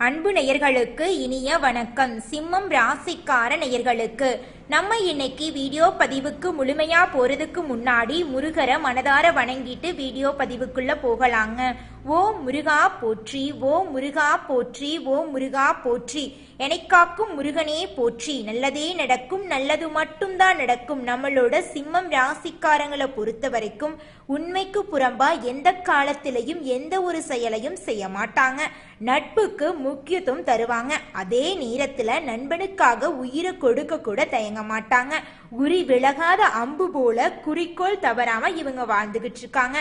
அன்பு நேயர்களுக்கு இனிய வணக்கம். சிம்மம் ராசிக்கார நேயர்களுக்கு நம்ம இன்னைக்கு வீடியோ பதிவுக்கு முழுமையா போறதுக்கு முன்னாடி முருகரை மனதார வணங்கிட்டு வீடியோ பதிவுக்குள்ள போகலாங்க. ஓ முருகா போற்றி, ஓ முருகா போற்றி, ஓ முருகா போற்றி, எனக்காக்கும் முருகனே போற்றி. நல்லதே நடக்கும், நல்லது மட்டும்தான் நடக்கும். நம்மளோட சிம்மம் ராசிக்காரங்களை பொறுத்த வரைக்கும் உண்மைக்கு புறம்பா எந்த காலத்திலையும் எந்த ஒரு செயலையும் செய்ய மாட்டாங்க. நட்புக்கு முக்கியத்துவம் தருவாங்க. அதே நேரத்துல நண்பனுக்காக உயிரை கொடுக்க கூட தயங்க மாட்டாங்க. உரி விலகாத அம்பு போல குறிக்கோள் தவறாம இவங்க வாழ்ந்துகிட்டு இருக்காங்க.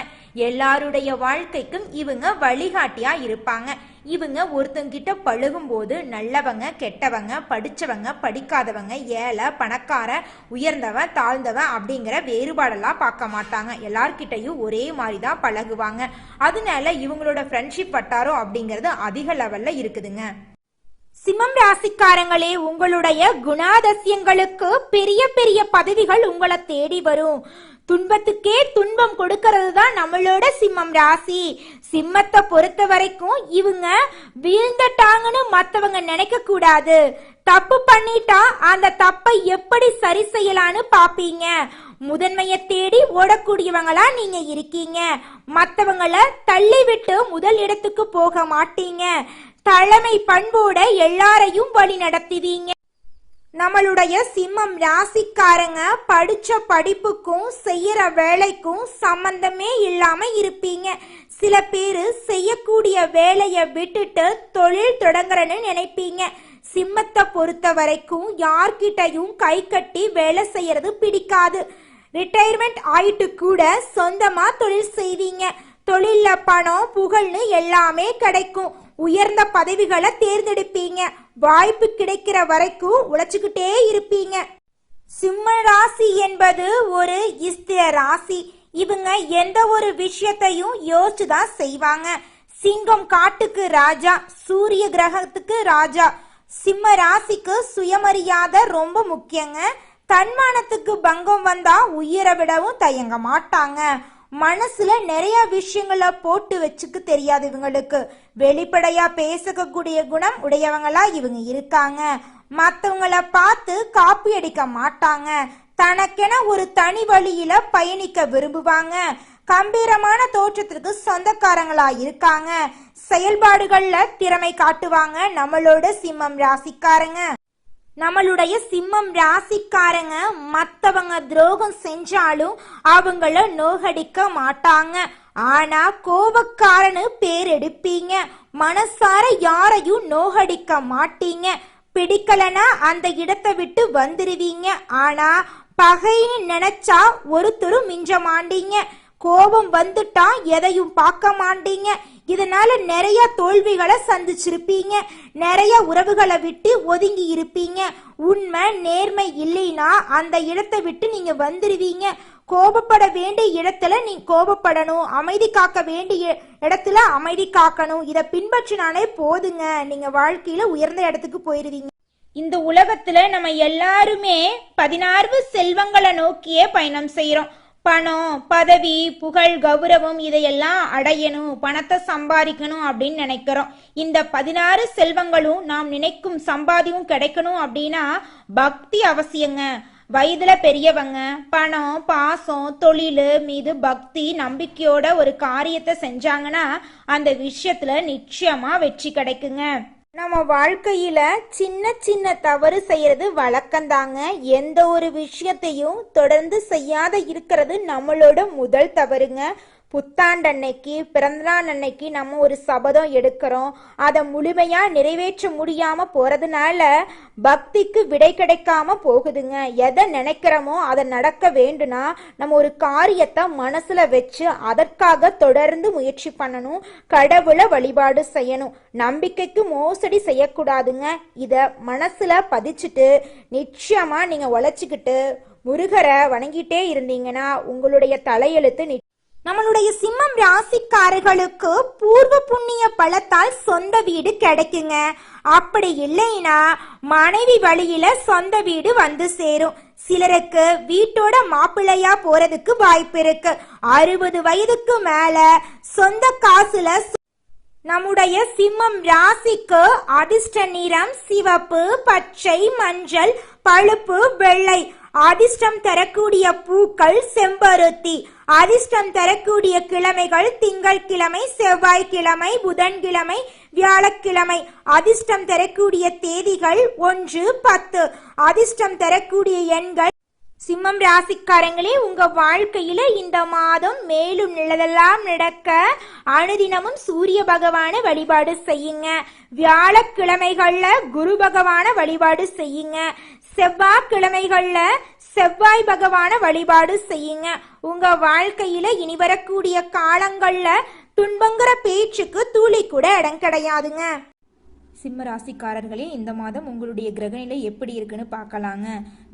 எல்லாருடைய வாழ்க்கைக்கும் இவங்க வழிகாட்டியா இருப்பாங்க. இவங்க ஒருத்தங்கிட்ட பழகும் போது நல்லவங்க கெட்டவங்க, படிச்சவங்க படிக்காதவங்க, ஏழை பணக்கார, உயர்ந்தவன் தாழ்ந்தவன் அப்படிங்கிற வேறுபாடெல்லாம் பார்க்க மாட்டாங்க. எல்லார்கிட்டையும் ஒரே மாதிரி தான் பழகுவாங்க. அதனால இவங்களோட ஃப்ரெண்ட்ஷிப் வட்டாரம் அப்படிங்கிறது அதிக லெவல்ல இருக்குதுங்க. சிம்மம் ராசிக்காரங்களே, உங்களுடைய குணாதிசயங்களுக்கு பெரிய பெரிய பதவிகள் உங்களை தேடி வரும். துன்பத்துக்கே துன்பம் கொடுக்கறது தான் நம்மளோட சிம்மம் ராசி. சிம்மத்தை பொறுத்த வரைக்கும் இவங்க வீழ்ந்துட்டாங்கன்னு மத்தவங்க நினைக்க கூடாது. தப்பு பண்ணிட்டா அந்த தப்பை எப்படி சரி செய்யலான்னு பாப்பீங்க. முதன்மையை தேடி ஓடக்கூடியவங்களா நீங்க இருக்கீங்க. மத்தவங்களை தள்ளி விட்டு முதல் இடத்துக்கு போக மாட்டீங்க. தலைமை பண்போட எல்லாரையும் வழி நடத்துவீங்க. நம்மளுடைய சிம்மம் ராசிக்காரங்க படிச்ச படிப்புக்கும் செய்யற வேலைக்கும் சம்பந்தமே இல்லாம இருப்பீங்க. சில பேரு செய்யக்கூடிய வேலையை விட்டுட்டு தொழில் தொடங்குறன்னு நினைப்பீங்க. சிம்மத்தை பொறுத்த வரைக்கும் யார்கிட்டையும் கை கட்டி வேலை செய்யறது பிடிக்காது. ரிட்டையர்மெண்ட் ஆயிட்டு கூட சொந்தமா தொழில் செய்வீங்க. தொழில பணம் புகழ்னு எல்லாமே கிடைக்கும். உயர்ந்த பதவிகளை தேர்ந்தெடுப்பீங்க. வாய்ப்பு கிடைக்கிற வரைக்கும் உழைச்சுக்கிட்டே இருப்பீங்க. சிம்ம ராசி என்பது ஒரு ஸ்திர ராசி. இவங்க எந்த ஒரு விஷயத்தையும் யோசிச்சுதான் செய்வாங்க. சிங்கம் காட்டுக்கு ராஜா, சூரிய கிரகத்துக்கு ராஜா. சிம்ம ராசிக்கு சுயமரியாதை ரொம்ப முக்கியங்க. தன்மானத்துக்கு பங்கம் வந்தா உயிரை விடவும் தயங்க மாட்டாங்க. மனசுல நிறைய விஷயங்களை போட்டு வச்சுக்க தெரியாது இவங்களுக்கு. வெளிப்படையா பேசக்கூடிய குணம் உடையவங்களா இவங்க இருக்காங்க. மற்றவங்களை பார்த்து காப்பி அடிக்க மாட்டாங்க. தனக்கென ஒரு தனி வழியில பயணிக்க விரும்புவாங்க. கம்பீரமான தோற்றத்திற்கு சொந்தக்காரங்களா இருக்காங்க. செயல்பாடுகள்ல திறமை காட்டுவாங்க நம்மளோட சிம்மம் ராசிக்காரங்க. நம்மளுடைய சிம்மம் ராசிக்காரங்க மத்தவங்க துரோகம் செஞ்சாலும் அவங்கள நோகடிக்க மாட்டாங்க. ஆனா கோபக்காரன்னு பேர் எடுப்பீங்க. மனசார யாரையும் நோகடிக்க மாட்டீங்க. பிடிக்கலனா அந்த இடத்தை விட்டு வந்துருவீங்க. ஆனா பகைன்னு நினைச்சா ஒருத்தரும் மிஞ்ச மாட்டீங்க. கோபம் வந்துட்டா எதையும் பார்க்க மாட்டீங்க. இதனால நிறைய தோல்விகளை சந்திச்சிருப்பீங்க. நிறைய உறவுகளை விட்டு ஒதுங்கி இருப்பீங்க. உண்மை நேர்மை இல்லைன்னா அந்த இடத்தை விட்டு நீங்க வந்துருவீங்க. கோபப்பட வேண்டிய இடத்துல நீங்க கோபப்படணும். அமைதி காக்க வேண்டிய இடத்துல அமைதி காக்கணும். இதை பின்பற்றினாலே போதுங்க, நீங்க வாழ்க்கையில உயர்ந்த இடத்துக்கு போயிருவீங்க. இந்த உலகத்துல நம்ம எல்லாருமே 16 செல்வங்களை நோக்கியே பயணம் செய்யறோம். பணம், பதவி, புகழ், கௌரவம் இதையெல்லாம் அடையணும், பணத்தை சம்பாதிக்கணும் அப்படின்னு நினைக்கிறோம். இந்த 16 செல்வங்களும் நாம் நினைக்கும் சம்பாதியும் கிடைக்கணும் அப்படின்னா பக்தி அவசியங்க. வயதுல பெரியவங்க பணம், பாசம், தொழில் மீது பக்தி நம்பிக்கையோட ஒரு காரியத்தை செஞ்சாங்கன்னா அந்த விஷயத்துல நிச்சயமா வெற்றி கிடைக்குங்க. நம்ம வாழ்க்கையில சின்ன சின்ன தவறு செய்யறது வழக்கம்தாங்க. எந்த ஒரு விஷயத்தையும் தொடர்ந்து செய்யாத இருக்கிறது நம்மளோட முதல் தவறுங்க. புத்தாண்டன்னைக்கு பிறந்தநாள் அன்னைக்கு நம்ம ஒரு சபதம் எடுக்கிறோம். அதை முழுமையா நிறைவேற்ற முடியாம போறதுனால பக்திக்கு விடை கிடைக்காம போகுதுங்க. எதை நினைக்கிறோமோ அதை நடக்க வேண்டும்னா நம்ம ஒரு காரியத்தை மனசுல வச்சு அதற்காக தொடர்ந்து முயற்சி பண்ணணும். கடவுளை வழிபாடு செய்யணும். நம்பிக்கைக்கு மோசடி செய்யக்கூடாதுங்க. இத மனசுல பதிச்சுட்டு நிச்சயமா நீங்க உழைச்சிக்கிட்டு முருகரை வணங்கிட்டே இருந்தீங்கன்னா உங்களுடைய தலையெழுத்து. நம்மளுடைய சிம்மம் ராசிக்காரர்களுக்கு பூர்வ புண்ணிய பலத்தால் சொந்த வீடு கிடைக்குங்க. அப்படி இல்லைன்னா மனைவி வழியில சொந்த வீடு வந்து சேரும். சிலருக்கு வீட்டோட மாப்பிள்ளையா போறதுக்கு வாய்ப்பு இருக்கு. 60 வயதுக்கு மேல சொந்த காசுல நம்முடைய சிம்மம் ராசிக்கு அதிர்ஷ்ட நிறம் சிவப்பு, பச்சை, மஞ்சள், பழுப்பு, வெள்ளை. அதிர்ஷ்டம் தரக்கூடிய பூக்கள் செம்பருத்தி. அதிர்ஷ்டம் தரக்கூடிய கிழமைகள் திங்கட்கிழமை, செவ்வாய்க்கிழமை, புதன்கிழமை, வியாழக்கிழமை. அதிர்ஷ்டம் தரக்கூடிய தேதிகள் 1, 10. அதிர்ஷ்டம் தரக்கூடிய எண்கள். சிம்மம் ராசிக்காரங்களே, உங்க வாழ்க்கையில இந்த மாதம் மேலும் நல்லதெல்லாம் நடக்க அனுதினமும் சூரிய பகவான வழிபாடு செய்யுங்க. வியாழக்கிழமைகள்ல குரு பகவான வழிபாடு செய்யுங்க. செவ்வாய்க்கிழமைகள்ல செவ்வாய் பகவான வழிபாடு செய்யுங்க. உங்க வாழ்க்கையில இனி வரக்கூடிய காலங்கள்ல துன்பங்கிற பேச்சுக்கு துளி கூட இடம் கிடையாதுங்க. சிம்ம ராசிக்காரர்களே, இந்த மாதம் உங்களுடைய கிரகநிலை எப்படி இருக்குன்னு பார்க்கலாங்க.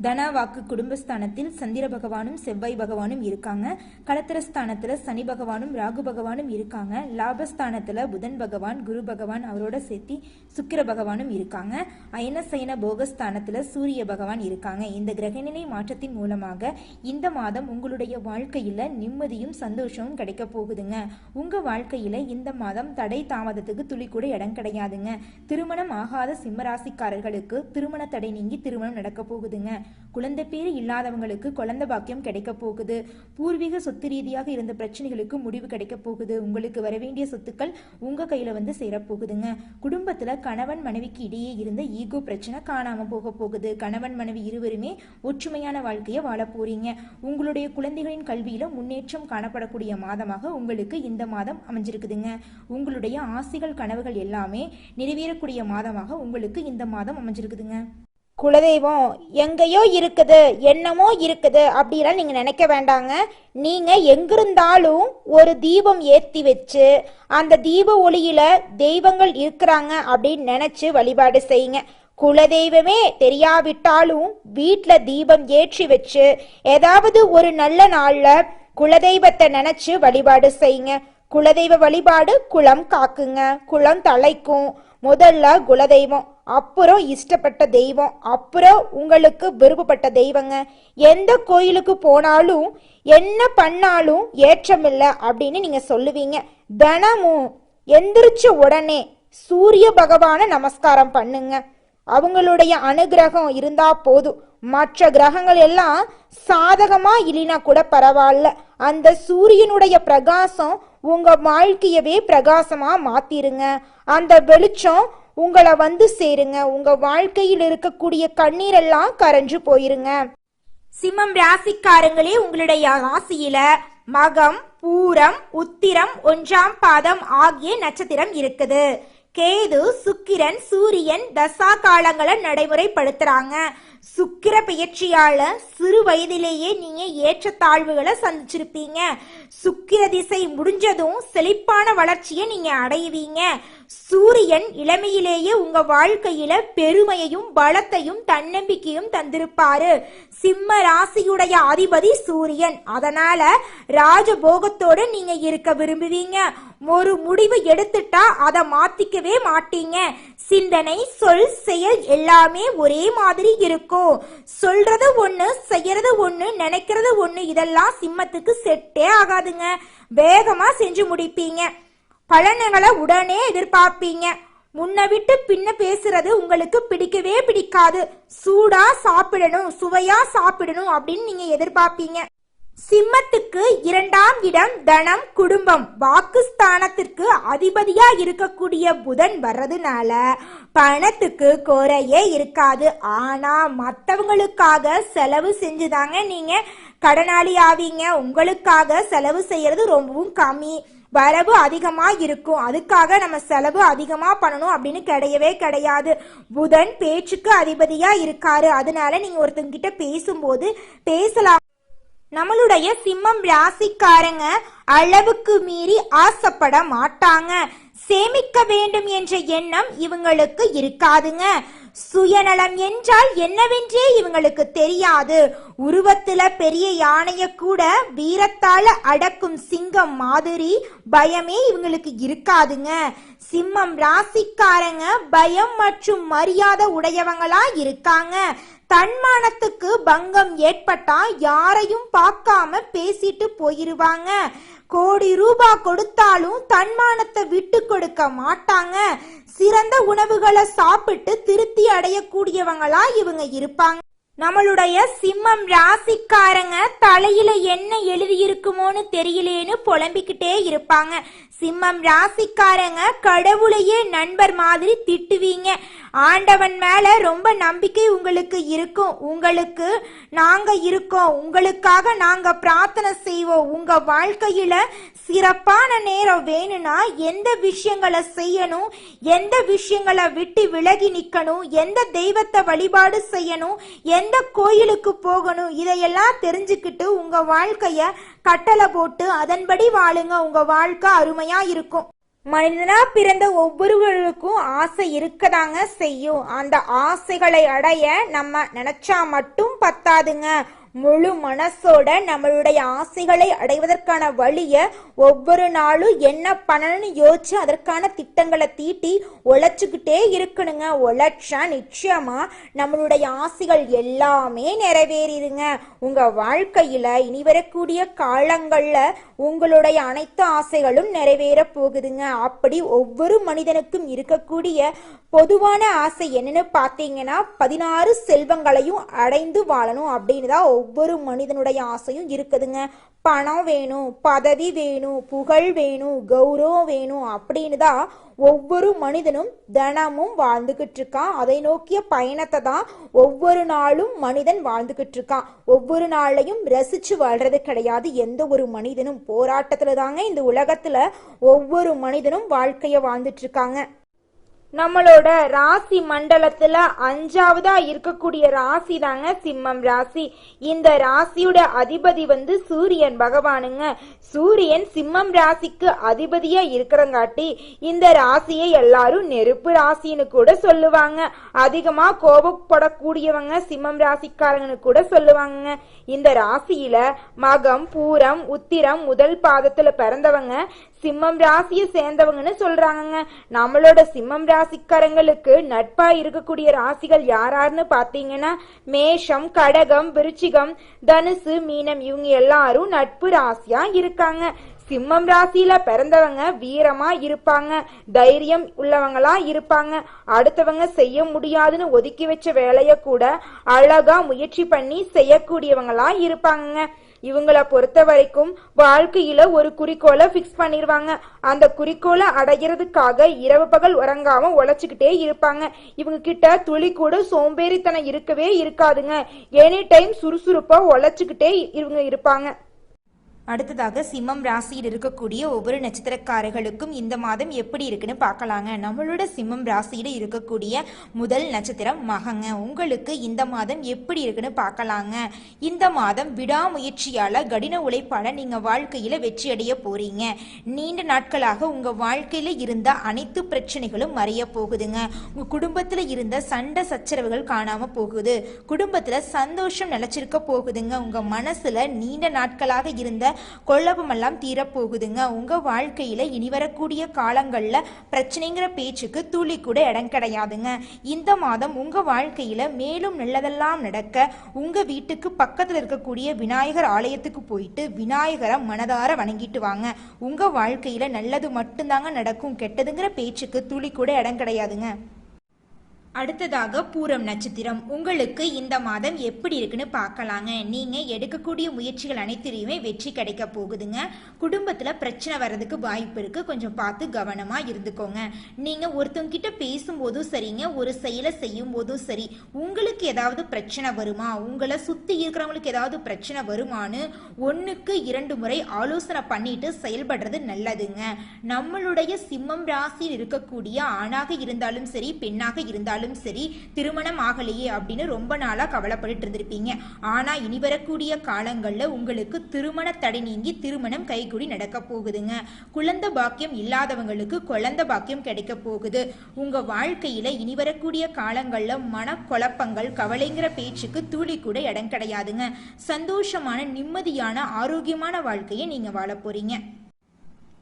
தன வாக்கு குடும்பஸ்தானத்தில் சந்திர பகவானும் செவ்வாய் பகவானும் இருக்காங்க. களத்திரஸ்தானத்துல சனி பகவானும் ராகு பகவானும் இருக்காங்க. லாபஸ்தானத்துல புதன் பகவான், குரு பகவான், அவரோட சேர்த்தி சுக்கிர பகவானும் இருக்காங்க. அயனசயன போகஸ்தானத்துல சூரிய பகவான் இருக்காங்க. இந்த கிரகநிலை மாற்றத்தின் மூலமாக இந்த மாதம் உங்களுடைய வாழ்க்கையில நிம்மதியும் சந்தோஷமும் கிடைக்க போகுதுங்க. உங்க வாழ்க்கையில இந்த மாதம் தடை தாமதத்துக்கு துளி கூட இடம் கிடையாதுங்க. திருமணம் ஆகாத சிம்மராசிக்காரர்களுக்கு திருமண தடை நீங்கி திருமணம் நடக்க போகுதுங்க. குழந்தை பேரு இல்லாதவங்களுக்கு குழந்தை பாக்கியம் கிடைக்க போகுது. பூர்வீக சொத்து ரீதியாக இருந்த பிரச்சனைகளுக்கு முடிவு கிடைக்க போகுது. உங்களுக்கு வரவேண்டிய சொத்துக்கள் உங்க கையில வந்து சேரப்போகுதுங்க. குடும்பத்துல கணவன் மனைவிக்கு இடையே இருந்த ஈகோ பிரச்சனை காணாம போக போகுது. கணவன் மனைவி இருவருமே ஒற்றுமையான வாழ்க்கையை வாழ போறீங்க. உங்களுடைய குழந்தைகளின் கல்வியில முன்னேற்றம் காணப்படக்கூடிய மாதமாக உங்களுக்கு இந்த மாதம் அமைஞ்சிருக்குதுங்க. உங்களுடைய ஆசைகள் கனவுகள் எல்லாமே நிறைவேறக்கூடிய மாதமாக உங்களுக்கு இந்த மாதம் அமைஞ்சிருக்குதுங்க. குலதெய்வம் எங்கேயோ இருக்குது, என்னமோ இருக்குது அப்படிலாம் நீங்க நினைக்க வேண்டாங்க. நீங்க எங்கிருந்தாலும் ஒரு தீபம் ஏற்றி வச்சு அந்த தீப ஒளியில தெய்வங்கள் இருக்கிறாங்க அப்படின்னு நினைச்சு வழிபாடு செய்யுங்க. குலதெய்வமே தெரியாவிட்டாலும் வீட்டில் தீபம் ஏற்றி வச்சு ஏதாவது ஒரு நல்ல நாள்ல குலதெய்வத்தை நினைச்சு வழிபாடு செய்யுங்க. குலதெய்வ வழிபாடு குலம் காக்குங்க, குலம் தலைக்கும். முதல்ல குலதெய்வம், அப்புறம் இஷ்டப்பட்ட தெய்வம், அப்புறம் உங்களுக்கு விருப்பப்பட்ட தெய்வங்க. எந்த கோயிலுக்கு போனாலும் என்ன பண்ணாலும் ஏற்றமில்லை அப்படின்னு நீங்க சொல்லுவீங்க. தினமும் எந்திரிச்ச உடனே சூரிய பகவான நமஸ்காரம் பண்ணுங்க. அவங்களுடைய அனுகிரகம் இருந்தா போதும். மற்ற கிரகங்கள் எல்லாம் சாதகமா இல்லைனா கூட பரவாயில்ல, அந்த சூரியனுடைய பிரகாசம் உங்க வாழ்க்கையவே பிரகாசமா மாத்திருங்க. அந்த வெளிச்சம் உங்களை வந்து சேருங்க. உங்க வாழ்க்கையில் இருக்கக்கூடிய கண்ணீரெல்லாம் கரைஞ்சு போயிருங்க. சிம்மம் ராசிக்காரங்களே, உங்களுடைய ராசியில மகம், பூரம், உத்திரம், 1ஆம் பாதம் ஆகிய நட்சத்திரம் இருக்குது. கேது, சுக்கிரன், சூரியன் தசா காலங்களை நடைமுறைப்படுத்துறாங்க. சுக்கிர பெயர்ச்சியால சிறு வயதிலேயே நீங்க ஏற்றத்தாழ்வுகளை சந்திச்சிருப்பீங்க. சுக்கிர திசை முடிஞ்சதும் செழிப்பான வளர்ச்சியை நீங்க அடைவீங்க. சூரியன் இளமையிலேயே உங்க வாழ்க்கையில பெருமையையும் பலத்தையும் தன்னம்பிக்கையும் தந்திருப்பாரு. சிம்ம ராசியுடைய அதிபதி சூரியன். அதனால ராஜபோகத்தோடு நீங்க இருக்க விரும்புவீங்க. ஒரு முடிவு எடுத்துட்டா அதை மாத்திக்கவே மாட்டீங்க. சிந்தனை, சொல், செயல் எல்லாமே ஒரே மாதிரி இருக்கும். சொல்றது ஒண்ணு, செய்யறது ஒண்ணு, நினைக்கிறது ஒண்ணு. இதெல்லாம் சிம்மத்துக்கு செட்டே ஆகாதுங்க. வேகமா செஞ்சு முடிப்பீங்க. பலன்களை உடனே எதிர்பார்ப்பீங்க. முன்ன விட்டு பின்ன பேசுறது உங்களுக்கு பிடிக்கவே பிடிக்காது. சூடா சாப்பிடணும், சுவையா சாப்பிடணும் அப்படின்னு நீங்க எதிர்பார்ப்பீங்க. சிம்மத்துக்கு 2ஆம் இடம் தனம், குடும்பம், வாக்குஸ்தானத்திற்கு அதிபதியா இருக்கக்கூடிய புதன் வர்றதுனால பணத்துக்கு குறையே இருக்காது. ஆனா மற்றவங்களுக்காக செலவு செஞ்சுதாங்க நீங்க கடனாளி ஆவீங்க. உங்களுக்காக செலவு செய்யறது ரொம்பவும் கம்மி. வரவு அதிகமா இருக்கும். அதுக்காக நம்ம செலவு அதிகமா பண்ணணும் அப்படின்னு கிடையவே கிடையாது. புதன் பேச்சுக்கு அதிபதியா இருக்காரு. அதனால நீங்க ஒருத்தங்கிட்ட பேசும்போது பேசலாம். நம்மளுடைய சிம்மம் ராசிக்காரங்க அளவுக்கு மீறி ஆசைப்பட மாட்டாங்க. சேமிக்க வேண்டும் என்ற எண்ணம் இவங்களுக்கு இருக்காதுங்க. சுயநலம் என்றால் என்னவென்றே இவங்களுக்கு தெரியாது. உருவத்துல பெரிய யானைய கூட வீரத்தால அடக்கும் சிங்கம் மாதிரி பயமே இவங்களுக்கு இருக்காதுங்க. சிம்மம் ராசிக்காரங்க பயம் மற்றும் மரியாதை உடையவங்களா இருக்காங்க. தன்மானத்துக்கு பங்கம் ஏற்பட்டா யாரையும் பார்க்காம பேசிட்டு போயிருவாங்க. கோடி ரூபாய் கொடுத்தாலும் தன்மானத்தை விட்டு கொடுக்க மாட்டாங்க. சிறந்த உணவுகளை சாப்பிட்டு திருப்தி அடையக்கூடியவங்களா இவங்க இருப்பாங்க. நம்மளுடைய சிம்மம் ராசிக்காரங்க தலையில என்ன எழுதியிருக்குமோன்னு தெரியலேன்னு புலம்பிக்கிட்டே இருப்பாங்க. சிம்மம் ராசிக்காரங்க கடவுளையே நண்பர் மாதிரி திட்டுவீங்க. ஆண்டவன் மேல ரொம்ப நம்பிக்கை உங்களுக்கு இருக்கும். உங்களுக்கு நாங்க இருக்கோம், உங்களுக்காக நாங்க பிரார்த்தனை செய்வோம். உங்க வாழ்க்கையில சிறப்பான நேரம் வேணும்னா எந்த விஷயங்களை செய்யணும், எந்த விஷயங்களை விட்டு விலகி நிக்கணும், எந்த தெய்வத்தை வழிபாடு செய்யணும், எந்த கோயிலுக்கு போகணும், இதையெல்லாம் தெரிஞ்சுக்கிட்டு உங்க வாழ்க்கைய கட்டளை போட்டு அதன்படி வாழுங்க. உங்க வாழ்க்கை அருமையா இருக்கும். மனிதனா பிறந்த ஒவ்வொருவருக்கும் ஆசை இருக்கதாங்க செய்யும். அந்த ஆசைகளை அடைய நம்ம நினைச்சா மட்டும் பத்தாதுங்க. முழு மனசோட நம்மளுடைய ஆசைகளை அடைவதற்கான வழிய ஒவ்வொரு நாளும் என்ன பண்ணணும்னு யோசிச்சு அதற்கான திட்டங்களை தீட்டி உழைச்சுக்கிட்டே இருக்கணுங்க. உழைச்சா நிச்சயமா நம்மளுடைய ஆசைகள் எல்லாமே நிறைவேறிடுங்க. உங்க வாழ்க்கையில இனி வரக்கூடிய காலங்கள்ல உங்களுடைய அனைத்து ஆசைகளும் நிறைவேற போகுதுங்க. அப்படி ஒவ்வொரு மனிதனுக்கும் இருக்கக்கூடிய பொதுவான ஆசை என்னன்னு பார்த்தீங்கன்னா 16 செல்வங்களையும் அடைந்து வாழணும் அப்படின்னு தான் ஒவ்வொரு மனிதனுடைய ஆசையும் இருக்குதுங்க. பணம் வேணும், பதவி வேணும், புகழ் வேணும், கௌரவம் வேணும் அப்படின்னு தான் ஒவ்வொரு மனிதனும் தினமும் வாழ்ந்துகிட்டு இருக்கான். அதை நோக்கிய பயணத்தை தான் ஒவ்வொரு நாளும் மனிதன் வாழ்ந்துகிட்டு இருக்கான். ஒவ்வொரு நாளையும் ரசிச்சு வாழ்றது கிடையாது. எந்த ஒரு மனிதனும் போராட்டத்துல தாங்க இந்த உலகத்துல ஒவ்வொரு மனிதனும் வாழ்க்கைய வாழ்ந்துட்டு இருக்காங்க. நம்மளோட ராசி மண்டலத்துல 5ஆவதா இருக்கக்கூடிய ராசி தாங்க சிம்மம் ராசி. இந்த ராசியோட அதிபதி சூரியன் பகவானுங்க. சூரியன் சிம்மம் ராசிக்கு அதிபதியா இருக்கிறங்காட்டி இந்த ராசியை எல்லாரும் நெருப்பு ராசின்னு கூட சொல்லுவாங்க. அதிகமா கோபப்படக்கூடியவங்க சிம்மம் ராசிக்காரங்கன்னு கூட சொல்லுவாங்க. இந்த ராசியில மகம், பூரம், உத்திரம் முதல் பாதத்துல பிறந்தவங்க சிம்மம் ராசியை சேர்ந்தவங்கன்னு சொல்றாங்க. நம்மளோட சிம்மம் ராசிக்காரங்களுக்கு நட்பா இருக்கக்கூடிய ராசிகள் யாராருன்னு பாத்தீங்கன்னா மேஷம், கடகம், விருச்சிகம், தனுசு, மீனம் இவங்க எல்லாரும் நட்பு ராசியா இருக்காங்க. சிம்மம் ராசியில பிறந்தவங்க வீரமா இருப்பாங்க, தைரியம் உள்ளவங்களா இருப்பாங்க. அடுத்தவங்க செய்ய முடியாதுன்னு ஒதுக்கி வச்ச வேலைய கூட அழகா முயற்சி பண்ணி செய்யக்கூடியவங்களா இருப்பாங்க. இவங்கள பொறுத்த வரைக்கும் வாழ்க்கையில ஒரு குறிக்கோளை பிக்ஸ் பண்ணிருவாங்க. அந்த குறிக்கோளை அடைகிறதுக்காக இரவு பகல் உறங்காம உழைச்சுக்கிட்டே இருப்பாங்க. இவங்க கிட்ட துளி கூட சோம்பேறித்தனம் இருக்கவே இருக்காதுங்க. எனி டைம் சுறுசுறுப்பா உழைச்சுக்கிட்டே இவங்க இருப்பாங்க. அடுத்ததாக சிம்மம் ராசியில் இருக்கக்கூடிய ஒவ்வொரு நட்சத்திரக்காரர்களுக்கும் இந்த மாதம் எப்படி இருக்குன்னு பார்க்கலாங்க. நம்மளோட சிம்மம் ராசியில இருக்கக்கூடிய முதல் நட்சத்திரம் மகங்க. உங்களுக்கு இந்த மாதம் எப்படி இருக்குன்னு பார்க்கலாங்க. இந்த மாதம் விடாமுயற்சியால கடின உழைப்பால நீங்க வாழ்க்கையில வெற்றி அடைய போறீங்க. நீண்ட நாட்களாக உங்க வாழ்க்கையில இருந்த அனைத்து பிரச்சனைகளும் மறைய போகுதுங்க. உங்க குடும்பத்துல இருந்த சண்டை சச்சரவுகள் காணாம போகுது. குடும்பத்துல சந்தோஷம் நிலைச்சிருக்க போகுதுங்க. உங்க மனசுல நீண்ட நாட்களாக இருந்த கொள்ளப்பமெல்லாம் தீரப்போகுதுங்க. உங்க வாழ்க்கையில இனி வரக்கூடிய காலங்கள்ல பிரச்சனைங்கிற பேச்சுக்கு துளி கூட இடம் கிடையாதுங்க. இந்த மாதம் உங்க வாழ்க்கையில மேலும் நல்லதெல்லாம் நடக்க உங்க வீட்டுக்கு பக்கத்துல இருக்கக்கூடிய விநாயகர் ஆலயத்துக்கு போயிட்டு விநாயகரை மனதார வணங்கிட்டு வாங்க. உங்க வாழ்க்கையில நல்லது மட்டும்தாங்க நடக்கும். கெட்டதுங்கிற பேச்சுக்கு துளி கூட இடம் கிடையாதுங்க. அடுத்ததாக பூரம் நட்சத்திரம். உங்களுக்கு இந்த மாதம் எப்படி இருக்குன்னு பார்க்கலாங்க. நீங்க எடுக்கக்கூடிய முயற்சிகள் அனைத்திலையுமே வெற்றி கிடைக்க போகுதுங்க. குடும்பத்துல பிரச்சனை வர்றதுக்கு வாய்ப்பு இருக்கு. கொஞ்சம் பார்த்து கவனமா இருந்துக்கோங்க. நீங்க ஒருத்தவங்க கிட்ட பேசும்போதும் சரிங்க, ஒரு செயலை செய்யும் போதும் சரி, உங்களுக்கு ஏதாவது பிரச்சனை வருமா, உங்களை சுத்தி இருக்கிறவங்களுக்கு ஏதாவது பிரச்சனை வருமானு 1க்கு 2 முறை ஆலோசனை பண்ணிட்டு செயல்படுறது நல்லதுங்க. நம்மளுடைய சிம்மம் ராசியில் இருக்கக்கூடிய ஆணாக இருந்தாலும் சரி, பெண்ணாக இருந்தாலும் சரி, திருமணம் ஆகலையே அப்படின்னு ரொம்ப நாளா கவலைப்பட்டு இருந்திருப்பீங்க. ஆனா இனி வரக்கூடிய காலங்கள்ல உங்களுக்கு திருமண தடை நீங்கி திருமணம் கைகூடி நடக்க போகுதுங்க. குழந்தை பாக்கியம் இல்லாதவங்களுக்கு குழந்தை பாக்கியம் கிடைக்க போகுது. உங்க வாழ்க்கையில இனி வரக்கூடிய காலங்கள்ல மனக்குழப்பங்கள், கவலைங்கிற பேச்சுக்கு துளி கூட இடம் கிடையாதுங்க. சந்தோஷமான, நிம்மதியான, ஆரோக்கியமான வாழ்க்கையை நீங்க வாழ போறீங்க.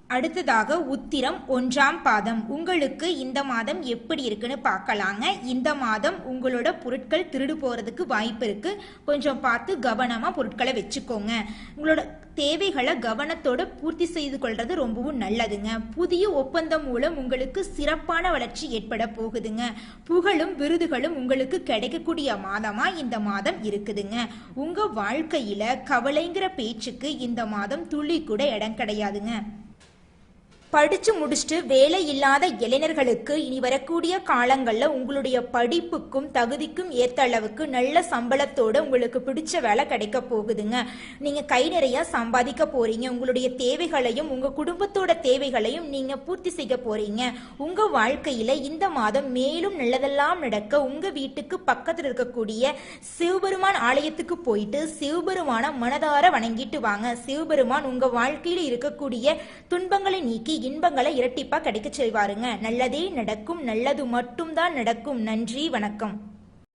அடுத்ததாக உத்திரம் 1ஆம் பாதம். உங்களுக்கு இந்த மாதம் எப்படி இருக்குன்னு பார்க்கலாங்க. இந்த மாதம் உங்களோட பொருட்கள் திருடு போறதுக்கு வாய்ப்பு இருக்கு. கொஞ்சம் பார்த்து கவனமா பொருட்களை வச்சுக்கோங்க. உங்களோட தேவைகளை கவனத்தோட பூர்த்தி செய்து கொள்றது ரொம்பவும் நல்லதுங்க. புதிய ஒப்பந்தம் மூலம் உங்களுக்கு சிறப்பான வளர்ச்சி ஏற்பட போகுதுங்க. புகழும் விருதுகளும் உங்களுக்கு கிடைக்கக்கூடிய மாதமா இந்த மாதம் இருக்குதுங்க. உங்க வாழ்க்கையில கவலைங்கிற பேச்சுக்கு இந்த மாதம் துளி கூட இடம் கிடையாதுங்க. படிச்சு முடிச்சுட்டு வேலை இல்லாத இளைஞர்களுக்கு இனி வரக்கூடிய காலங்களில் உங்களுடைய படிப்புக்கும் தகுதிக்கும் ஏற்ற அளவுக்கு நல்ல சம்பளத்தோட உங்களுக்கு பிடிச்ச வேலை கிடைக்க போகுதுங்க. நீங்க கை நிறைய சம்பாதிக்க போறீங்க. உங்களுடைய தேவைகளையும் உங்க குடும்பத்தோட தேவைகளையும் நீங்க பூர்த்தி செய்ய போறீங்க. உங்க வாழ்க்கையில இந்த மாதம் மேலும் நல்லதெல்லாம் நடக்க உங்க வீட்டுக்கு பக்கத்தில் இருக்கக்கூடிய சிவபெருமான் ஆலயத்துக்கு போயிட்டு சிவபெருமான மனதார வணங்கிட்டு வாங்க. சிவபெருமான் உங்க வாழ்க்கையில இருக்கக்கூடிய துன்பங்களை நீக்கி இன்பங்களை இரட்டிப்பா கிடைக்க செய்வாருங்க. நல்லதே நடக்கும். நல்லது மட்டும்தான் நடக்கும். நன்றி, வணக்கம்.